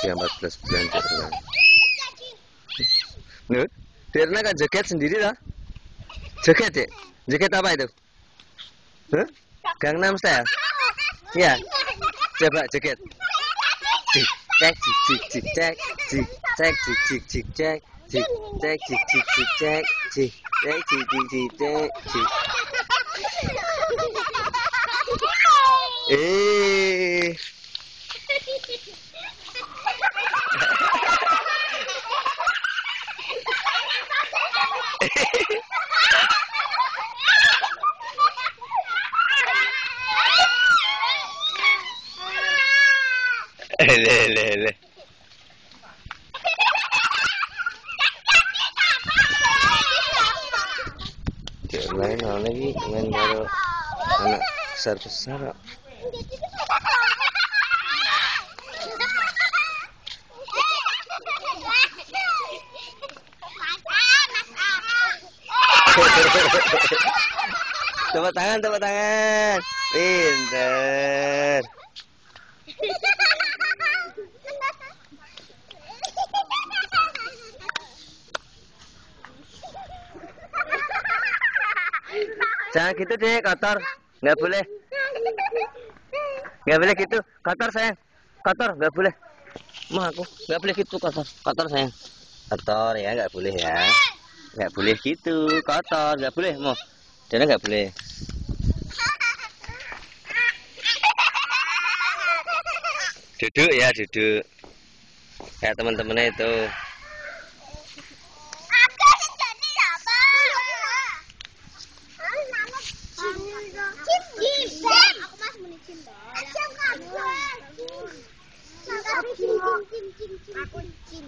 usia 14 bulan Dirna. Nur, Dirna kan joget sendiri lah. Joget ya? Joget apa itu? Huh? Gangnam Style? Ya, coba joget. Cik cek cik cik cek cik cek cik cik cik cek cik cek cik cik cik cek cik cek cik cik cik cek cik. Le. Main lagi main baru anak besar. Tepuk tangan. Pinter. Jangan gitu deh, kotor. Nggak boleh. Nggak boleh gitu, kotor sayang. Kotor, nggak boleh. Mah aku nggak boleh gitu kotor. Kotor sayang. Kotor ya, nggak boleh ya. Nggak boleh gitu, kotor, nggak boleh. Mau, jadi nggak boleh. Duduk ya, duduk. Kayak teman-temannya itu. Aku kucing.